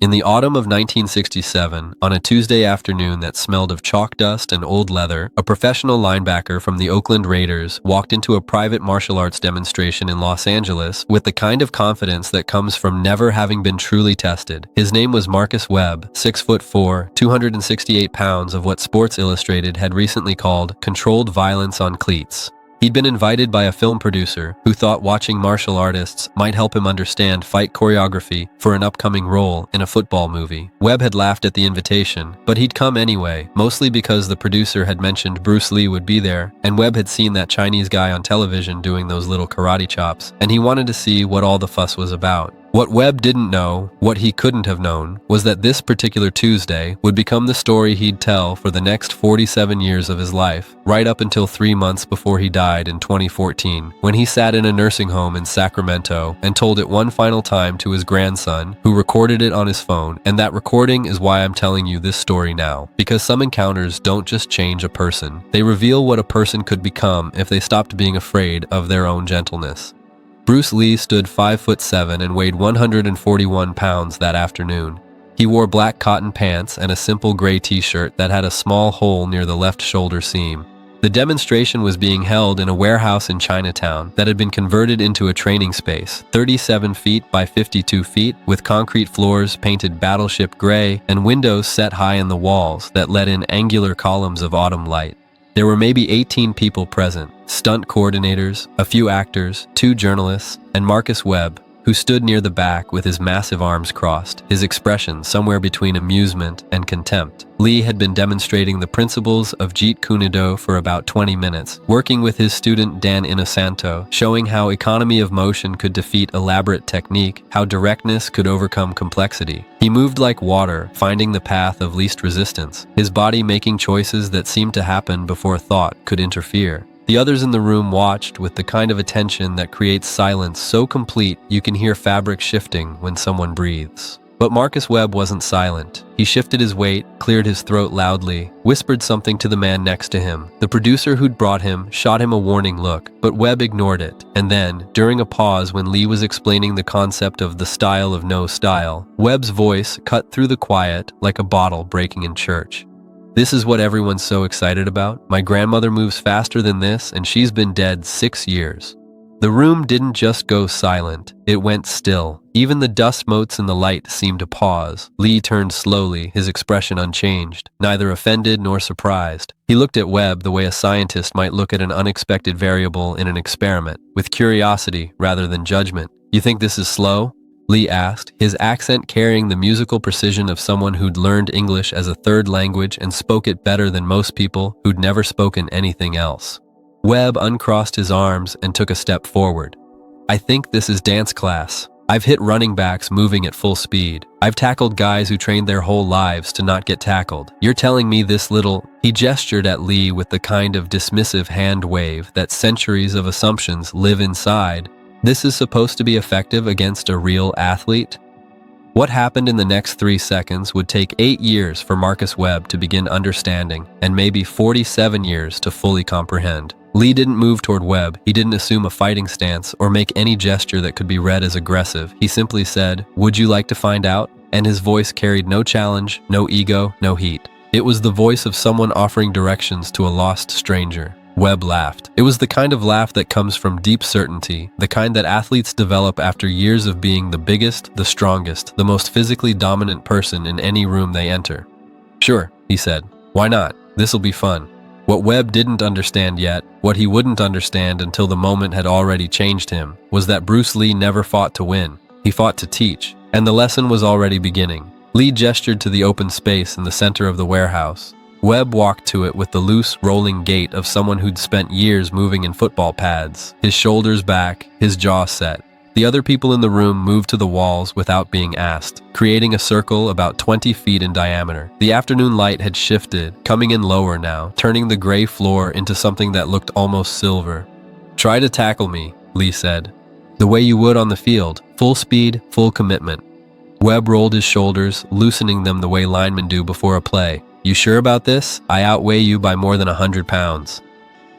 In the autumn of 1967, on a Tuesday afternoon that smelled of chalk dust and old leather, a professional linebacker from the Oakland Raiders walked into a private martial arts demonstration in Los Angeles with the kind of confidence that comes from never having been truly tested. His name was Marcus Webb, 6'4", 268 pounds of what Sports Illustrated had recently called controlled violence on cleats. He'd been invited by a film producer who thought watching martial artists might help him understand fight choreography for an upcoming role in a football movie. Webb had laughed at the invitation, but he'd come anyway, mostly because the producer had mentioned Bruce Lee would be there, and Webb had seen that Chinese guy on television doing those little karate chops, and he wanted to see what all the fuss was about. What Webb didn't know, what he couldn't have known, was that this particular Tuesday would become the story he'd tell for the next 47 years of his life, right up until 3 months before he died in 2014, when he sat in a nursing home in Sacramento and told it one final time to his grandson, who recorded it on his phone. And that recording is why I'm telling you this story now, because some encounters don't just change a person, they reveal what a person could become if they stopped being afraid of their own gentleness. Bruce Lee stood 5'7" and weighed 141 pounds that afternoon. He wore black cotton pants and a simple gray t-shirt that had a small hole near the left shoulder seam. The demonstration was being held in a warehouse in Chinatown that had been converted into a training space, 37 feet by 52 feet, with concrete floors painted battleship gray and windows set high in the walls that let in angular columns of autumn light. There were maybe 18 people present, stunt coordinators, a few actors, 2 journalists, and Marcus Webb, who stood near the back with his massive arms crossed, his expression somewhere between amusement and contempt. Lee had been demonstrating the principles of Jeet Kune Do for about 20 minutes, working with his student Dan Inosanto, showing how economy of motion could defeat elaborate technique, how directness could overcome complexity. He moved like water, finding the path of least resistance, his body making choices that seemed to happen before thought could interfere. The others in the room watched with the kind of attention that creates silence so complete you can hear fabric shifting when someone breathes. But Marcus Webb wasn't silent. He shifted his weight, cleared his throat loudly, whispered something to the man next to him. The producer who'd brought him shot him a warning look, but Webb ignored it. And then, during a pause when Lee was explaining the concept of the style of no style, Webb's voice cut through the quiet like a bottle breaking in church. "This is what everyone's so excited about. My grandmother moves faster than this, and she's been dead 6 years. The room didn't just go silent, it went still. Even the dust motes in the light seemed to pause. Lee turned slowly, his expression unchanged, neither offended nor surprised. He looked at Webb the way a scientist might look at an unexpected variable in an experiment, with curiosity rather than judgment. "You think this is slow?" Lee asked, his accent carrying the musical precision of someone who'd learned English as a third language and spoke it better than most people who'd never spoken anything else. Webb uncrossed his arms and took a step forward. "I think this is dance class. I've hit running backs moving at full speed. I've tackled guys who trained their whole lives to not get tackled. You're telling me this little..." He gestured at Lee with the kind of dismissive hand wave that centuries of assumptions live inside. "This is supposed to be effective against a real athlete?" What happened in the next 3 seconds would take 8 years for Marcus Webb to begin understanding, and maybe 47 years to fully comprehend. Lee didn't move toward Webb. He didn't assume a fighting stance or make any gesture that could be read as aggressive. He simply said, "Would you like to find out?" And his voice carried no challenge, no ego, no heat. It was the voice of someone offering directions to a lost stranger. Webb laughed. It was the kind of laugh that comes from deep certainty, the kind that athletes develop after years of being the biggest, the strongest, the most physically dominant person in any room they enter. "Sure," he said. "Why not? This'll be fun." What Webb didn't understand yet, what he wouldn't understand until the moment had already changed him, was that Bruce Lee never fought to win. He fought to teach, and the lesson was already beginning. Lee gestured to the open space in the center of the warehouse. Webb walked to it with the loose, rolling gait of someone who'd spent years moving in football pads, his shoulders back, his jaw set. The other people in the room moved to the walls without being asked, creating a circle about 20 feet in diameter. The afternoon light had shifted, coming in lower now, turning the gray floor into something that looked almost silver. "Try to tackle me," Lee said. "The way you would on the field, full speed, full commitment." Webb rolled his shoulders, loosening them the way linemen do before a play. "You sure about this? I outweigh you by more than 100 pounds.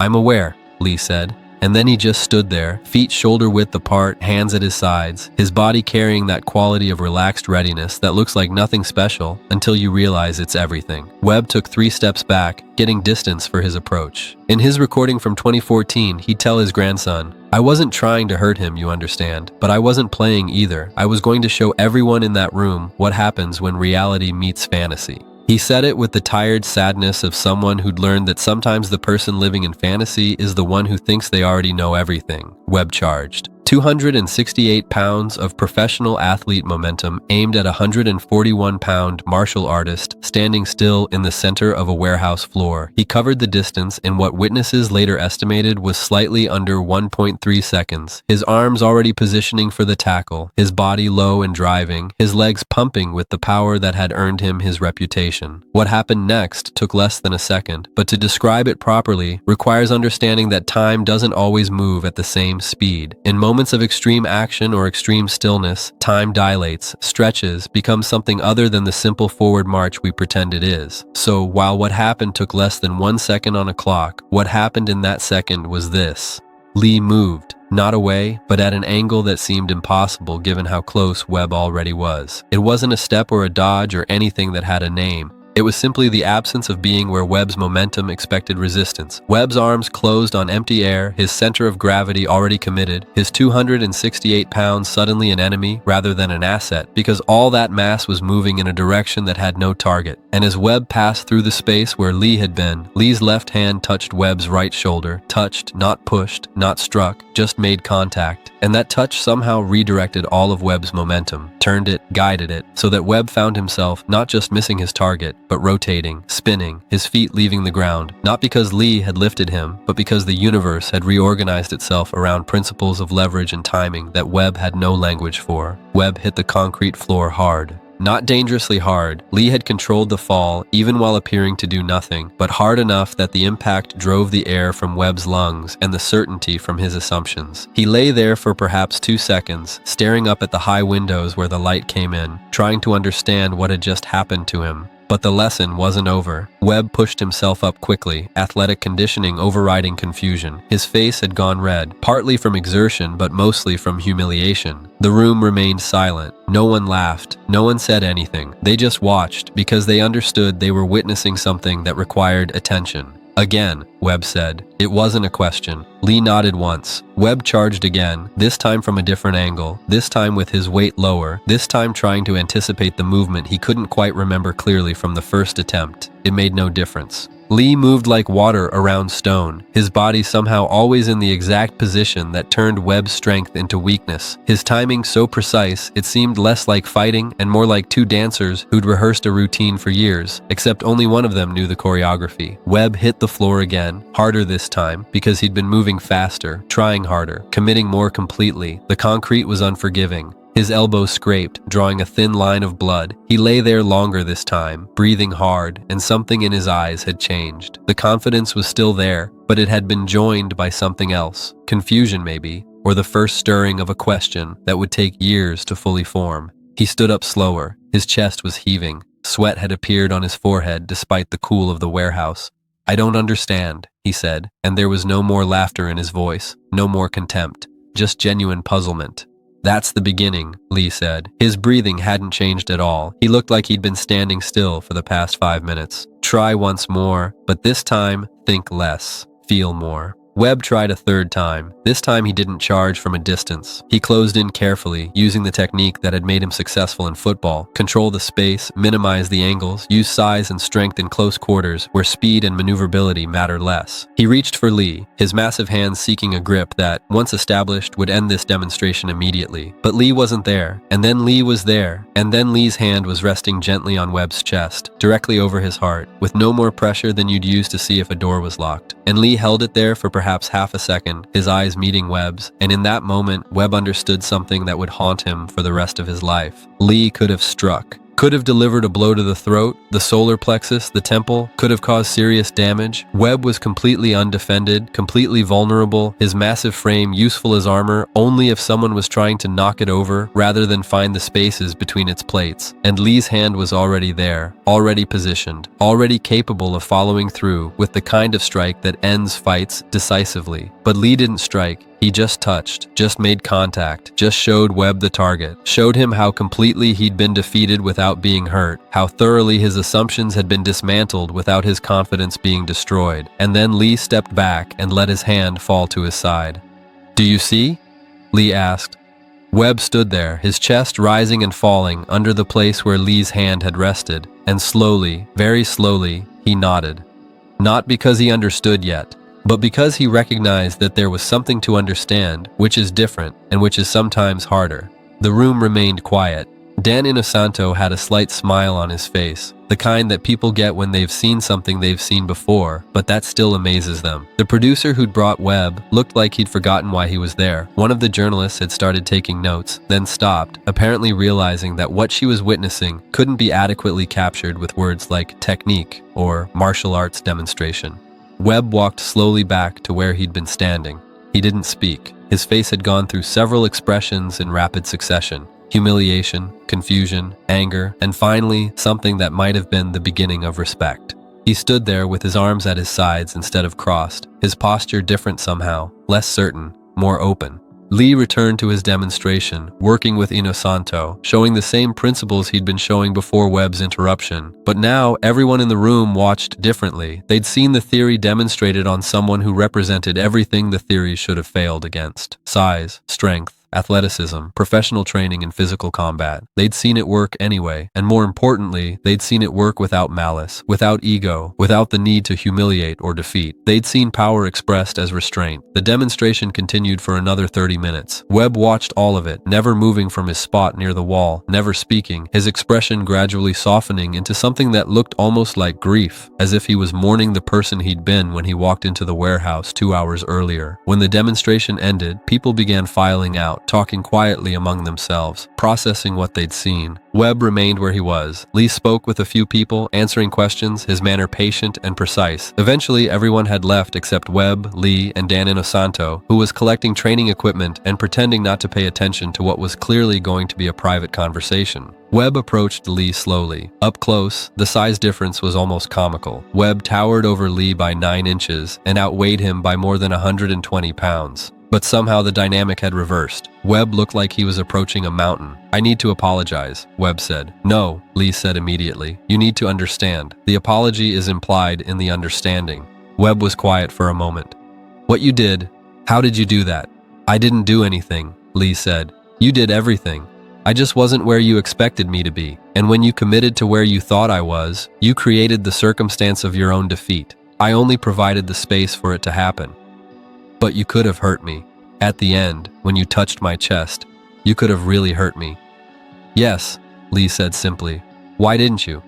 "I'm aware," Lee said, And then he just stood there, feet shoulder-width apart, hands at his sides, his body carrying that quality of relaxed readiness that looks like nothing special until you realize it's everything. Webb took 3 steps back, getting distance for his approach. In his recording from 2014, he'd tell his grandson, "I wasn't trying to hurt him, you understand, but I wasn't playing either. I was going to show everyone in that room what happens when reality meets fantasy." He said it with the tired sadness of someone who'd learned that sometimes the person living in fantasy is the one who thinks they already know everything, Webb charged. 268 pounds of professional athlete momentum aimed at a 141-pound martial artist standing still in the center of a warehouse floor. He covered the distance in what witnesses later estimated was slightly under 1.3 seconds, his arms already positioning for the tackle, his body low and driving, his legs pumping with the power that had earned him his reputation. What happened next took less than a second, but to describe it properly requires understanding that time doesn't always move at the same speed. In moments of extreme action or extreme stillness, time dilates, stretches, becomes something other than the simple forward march we pretend it is. So, while what happened took less than 1 second on a clock, what happened in that second was this. Lee moved, not away, but at an angle that seemed impossible given how close Webb already was. It wasn't a step or a dodge or anything that had a name. It was simply the absence of being where Webb's momentum expected resistance. Webb's arms closed on empty air, his center of gravity already committed, his 268 pounds suddenly an enemy rather than an asset, because all that mass was moving in a direction that had no target. And as Webb passed through the space where Lee had been, Lee's left hand touched Webb's right shoulder, touched, not pushed, not struck, just made contact. And that touch somehow redirected all of Webb's momentum, turned it, guided it, so that Webb found himself not just missing his target, but rotating, spinning, his feet leaving the ground, not because Lee had lifted him, but because the universe had reorganized itself around principles of leverage and timing that Webb had no language for. Webb hit the concrete floor hard. Not dangerously hard, Lee had controlled the fall even while appearing to do nothing, but hard enough that the impact drove the air from Webb's lungs and the certainty from his assumptions. He lay there for perhaps 2 seconds, staring up at the high windows where the light came in, trying to understand what had just happened to him. But the lesson wasn't over. Webb pushed himself up quickly, athletic conditioning overriding confusion. His face had gone red, partly from exertion but mostly from humiliation. The room remained silent. No one laughed. No one said anything. They just watched because they understood they were witnessing something that required attention. "Again," Webb said. It wasn't a question. Lee nodded once. Webb charged again, this time from a different angle, this time with his weight lower, this time trying to anticipate the movement he couldn't quite remember clearly from the first attempt. It made no difference. Lee moved like water around stone, his body somehow always in the exact position that turned Webb's strength into weakness. His timing so precise, it seemed less like fighting and more like two dancers who'd rehearsed a routine for years, except only one of them knew the choreography. Webb hit the floor again, harder this time, because he'd been moving faster, trying harder, committing more completely. The concrete was unforgiving. His elbow scraped, drawing a thin line of blood. He lay there longer this time, breathing hard, and something in his eyes had changed. The confidence was still there, but it had been joined by something else. Confusion maybe, or the first stirring of a question that would take years to fully form. He stood up slower. His chest was heaving. Sweat had appeared on his forehead despite the cool of the warehouse. "I don't understand," he said, and there was no more laughter in his voice, no more contempt, just genuine puzzlement. "That's the beginning," Lee said. His breathing hadn't changed at all. He looked like he'd been standing still for the past 5 minutes. "Try once more, but this time, think less, feel more." Webb tried a third time. This time he didn't charge from a distance. He closed in carefully, using the technique that had made him successful in football. Control the space, minimize the angles, use size and strength in close quarters where speed and maneuverability matter less. He reached for Lee, his massive hands seeking a grip that, once established, would end this demonstration immediately. But Lee wasn't there, and then Lee was there, and then Lee's hand was resting gently on Webb's chest, directly over his heart, with no more pressure than you'd use to see if a door was locked. And Lee held it there for perhaps half a second, his eyes meeting Webb's, and in that moment, Webb understood something that would haunt him for the rest of his life. Lee could have struck. Could have delivered a blow to the throat, the solar plexus, the temple, could have caused serious damage. Webb was completely undefended, completely vulnerable, his massive frame useful as armor only if someone was trying to knock it over rather than find the spaces between its plates. And Lee's hand was already there, already positioned, already capable of following through with the kind of strike that ends fights decisively. But Lee didn't strike. He just touched, just made contact, just showed Webb the target, showed him how completely he'd been defeated without being hurt, how thoroughly his assumptions had been dismantled without his confidence being destroyed. And then Lee stepped back and let his hand fall to his side. "Do you see?" Lee asked. Webb stood there, his chest rising and falling under the place where Lee's hand had rested, and slowly, very slowly, he nodded. Not because he understood yet, but because he recognized that there was something to understand, which is different and which is sometimes harder. The room remained quiet. Dan Inosanto had a slight smile on his face, the kind that people get when they've seen something they've seen before, but that still amazes them. The producer who'd brought Webb looked like he'd forgotten why he was there. One of the journalists had started taking notes, then stopped, apparently realizing that what she was witnessing couldn't be adequately captured with words like technique or martial arts demonstration. Webb walked slowly back to where he'd been standing. He didn't speak. His face had gone through several expressions in rapid succession: humiliation, confusion, anger, and finally, something that might have been the beginning of respect. He stood there with his arms at his sides instead of crossed, his posture different somehow, less certain, more open. Lee returned to his demonstration, working with Inosanto, showing the same principles he'd been showing before Webb's interruption. But now, everyone in the room watched differently. They'd seen the theory demonstrated on someone who represented everything the theory should have failed against: size, strength, athleticism, professional training in physical combat. They'd seen it work anyway, and more importantly, they'd seen it work without malice, without ego, without the need to humiliate or defeat. They'd seen power expressed as restraint. The demonstration continued for another 30 minutes. Webb watched all of it, never moving from his spot near the wall, never speaking, his expression gradually softening into something that looked almost like grief, as if he was mourning the person he'd been when he walked into the warehouse 2 hours earlier. When the demonstration ended, people began filing out, talking quietly among themselves, processing what they'd seen. Webb remained where he was. Lee spoke with a few people, answering questions, his manner patient and precise. Eventually, everyone had left except Webb, Lee, and Dan Inosanto, who was collecting training equipment and pretending not to pay attention to what was clearly going to be a private conversation. Webb approached Lee slowly. Up close, the size difference was almost comical. Webb towered over Lee by 9 inches and outweighed him by more than 120 pounds. But somehow the dynamic had reversed. Webb looked like he was approaching a mountain. "I need to apologize," Webb said. "No," Lee said immediately. "You need to understand. The apology is implied in the understanding." Webb was quiet for a moment. "What you did, how did you do that?" "I didn't do anything," Lee said. "You did everything. I just wasn't where you expected me to be. And when you committed to where you thought I was, you created the circumstance of your own defeat. I only provided the space for it to happen. But you could have hurt me. At the end, when you touched my chest, you could have really hurt me." "Yes," Lee said simply. "Why didn't you?"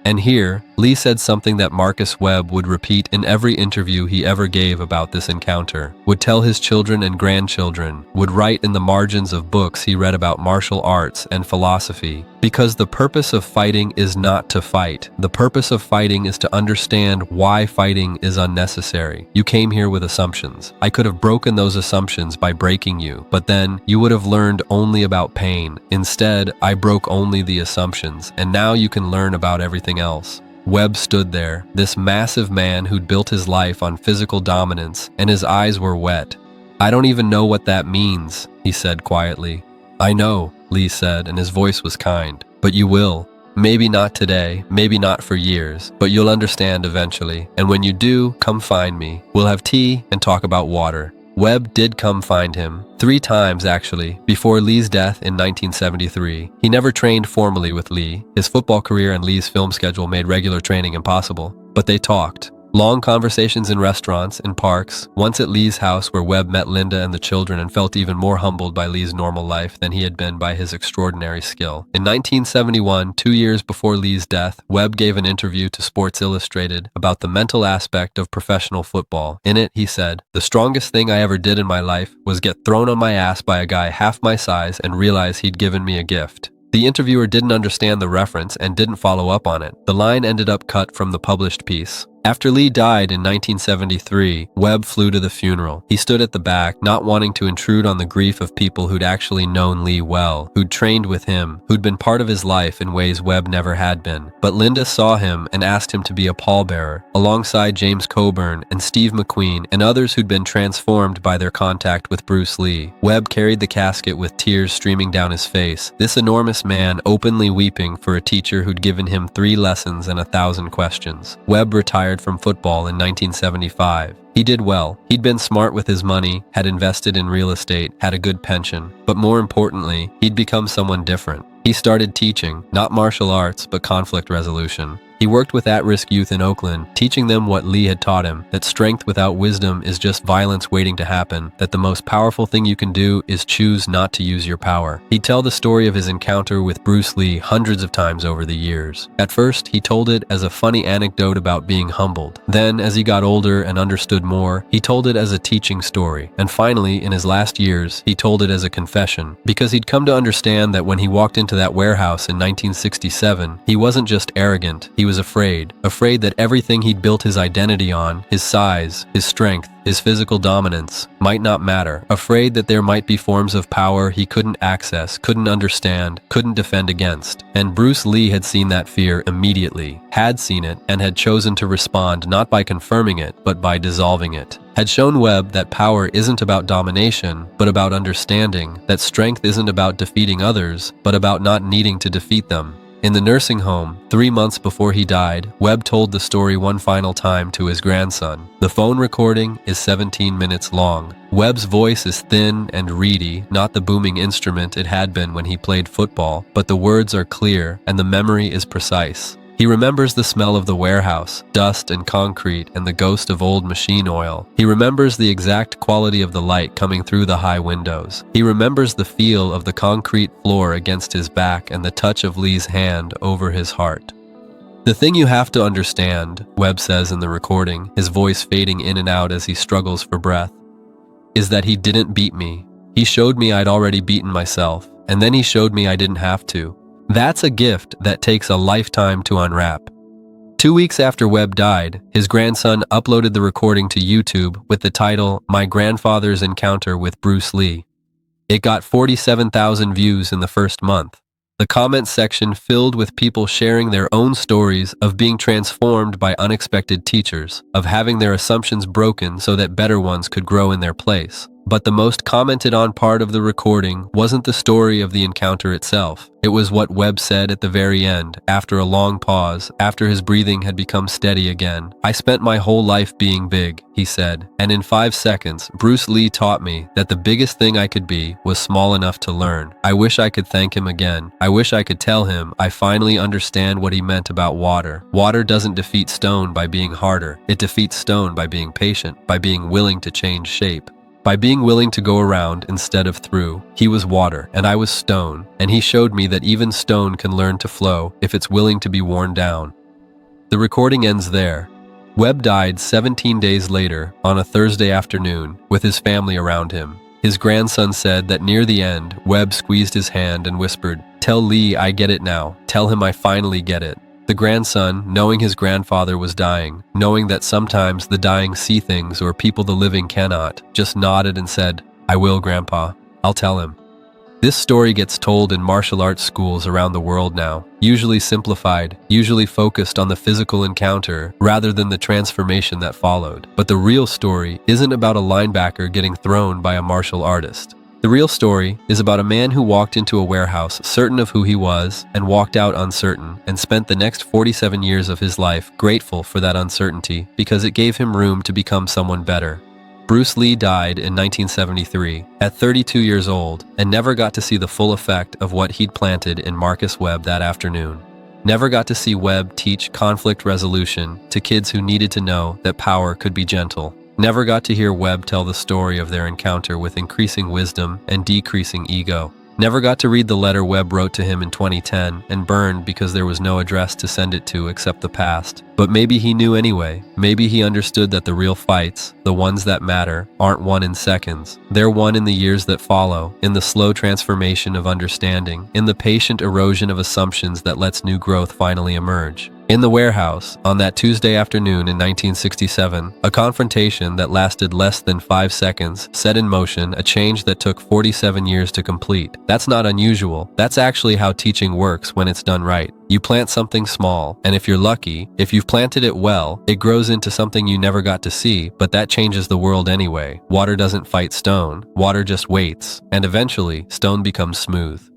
And here, Lee said something that Marcus Webb would repeat in every interview he ever gave about this encounter, would tell his children and grandchildren, would write in the margins of books he read about martial arts and philosophy. Because the purpose of fighting is not to fight. The purpose of fighting is to understand why fighting is unnecessary. You came here with assumptions. I could have broken those assumptions by breaking you, but then you would have learned only about pain. Instead, I broke only the assumptions, and now you can learn about everything else. Webb stood there, this massive man who'd built his life on physical dominance, and his eyes were wet. "I don't even know what that means," he said quietly. "I know," Lee said, and his voice was kind. "But you will. Maybe not today, maybe not for years, but you'll understand eventually. And when you do, come find me. We'll have tea and talk about water." Webb did come find him, 3 times actually, before Lee's death in 1973. He never trained formally with Lee. His football career and Lee's film schedule made regular training impossible. But they talked. Long conversations in restaurants, in parks, once at Lee's house where Webb met Linda and the children and felt even more humbled by Lee's normal life than he had been by his extraordinary skill. In 1971, 2 years before Lee's death, Webb gave an interview to Sports Illustrated about the mental aspect of professional football. In it, he said, "The strongest thing I ever did in my life was get thrown on my ass by a guy half my size and realize he'd given me a gift. The interviewer didn't understand the reference and didn't follow up on it. The line ended up cut from the published piece. After Lee died in 1973, Webb flew to the funeral. He stood at the back, not wanting to intrude on the grief of people who'd actually known Lee well, who'd trained with him, who'd been part of his life in ways Webb never had been. But Linda saw him and asked him to be a pallbearer, alongside James Coburn and Steve McQueen and others who'd been transformed by their contact with Bruce Lee. Webb carried the casket with tears streaming down his face, this enormous man openly weeping for a teacher who'd given him 3 lessons and 1,000 questions. Webb retired from football in 1975. He did well. He'd been smart with his money, had invested in real estate, had a good pension, but more importantly, he'd become someone different. He started teaching, not martial arts, but conflict resolution. He worked with at-risk youth in Oakland, teaching them what Lee had taught him, that strength without wisdom is just violence waiting to happen, that the most powerful thing you can do is choose not to use your power. He'd tell the story of his encounter with Bruce Lee hundreds of times over the years. At first, he told it as a funny anecdote about being humbled. Then, as he got older and understood more, he told it as a teaching story. And finally, in his last years, he told it as a confession, because he'd come to understand that when he walked into that warehouse in 1967, he wasn't just arrogant, he was afraid that everything he'd built his identity on, his size, his strength, his physical dominance, might not matter. Afraid that there might be forms of power he couldn't access, couldn't understand, couldn't defend against. And Bruce Lee had seen that fear immediately, had seen it, and had chosen to respond not by confirming it, but by dissolving it. Had shown Webb that power isn't about domination, but about understanding, that strength isn't about defeating others, but about not needing to defeat them. In the nursing home, 3 months before he died, Webb told the story one final time to his grandson. The phone recording is 17 minutes long. Webb's voice is thin and reedy, not the booming instrument it had been when he played football, but the words are clear and the memory is precise. He remembers the smell of the warehouse, dust and concrete, and the ghost of old machine oil. He remembers the exact quality of the light coming through the high windows. He remembers the feel of the concrete floor against his back and the touch of Lee's hand over his heart. The thing you have to understand, Webb says in the recording, his voice fading in and out as he struggles for breath, is that he didn't beat me. He showed me I'd already beaten myself, and then he showed me I didn't have to. That's a gift that takes a lifetime to unwrap. 2 weeks after Webb died, his grandson uploaded the recording to YouTube with the title, "My Grandfather's Encounter with Bruce Lee." It got 47,000 views in the first month. The comment section filled with people sharing their own stories of being transformed by unexpected teachers, of having their assumptions broken so that better ones could grow in their place. But the most commented on part of the recording wasn't the story of the encounter itself. It was what Webb said at the very end, after a long pause, after his breathing had become steady again. "I spent my whole life being big," he said, "and in 5 seconds, Bruce Lee taught me that the biggest thing I could be was small enough to learn. I wish I could thank him again. I wish I could tell him I finally understand what he meant about water. Water doesn't defeat stone by being harder. It defeats stone by being patient, by being willing to change shape. By being willing to go around instead of through. He was water, and I was stone, and he showed me that even stone can learn to flow if it's willing to be worn down." The recording ends there. Webb died 17 days later, on a Thursday afternoon, with his family around him. His grandson said that near the end, Webb squeezed his hand and whispered, "Tell Lee I get it now. Tell him I finally get it." The grandson, knowing his grandfather was dying, knowing that sometimes the dying see things or people the living cannot, just nodded and said, "I will, Grandpa. I'll tell him." This story gets told in martial arts schools around the world now, usually simplified, usually focused on the physical encounter rather than the transformation that followed. But the real story isn't about a linebacker getting thrown by a martial artist. The real story is about a man who walked into a warehouse certain of who he was and walked out uncertain, and spent the next 47 years of his life grateful for that uncertainty because it gave him room to become someone better. Bruce Lee died in 1973 at 32 years old and never got to see the full effect of what he'd planted in Marcus Webb that afternoon. Never got to see Webb teach conflict resolution to kids who needed to know that power could be gentle. Never got to hear Webb tell the story of their encounter with increasing wisdom and decreasing ego. Never got to read the letter Webb wrote to him in 2010 and burned because there was no address to send it to except the past. But maybe he knew anyway. Maybe he understood that the real fights, the ones that matter, aren't won in seconds. They're won in the years that follow, in the slow transformation of understanding, in the patient erosion of assumptions that lets new growth finally emerge. In the warehouse, on that Tuesday afternoon in 1967, a confrontation that lasted less than 5 seconds set in motion a change that took 47 years to complete. That's not unusual. That's actually how teaching works when it's done right. You plant something small, and if you're lucky, if you've planted it well, it grows into something you never got to see, but that changes the world anyway. Water doesn't fight stone. Water just waits, and eventually, stone becomes smooth.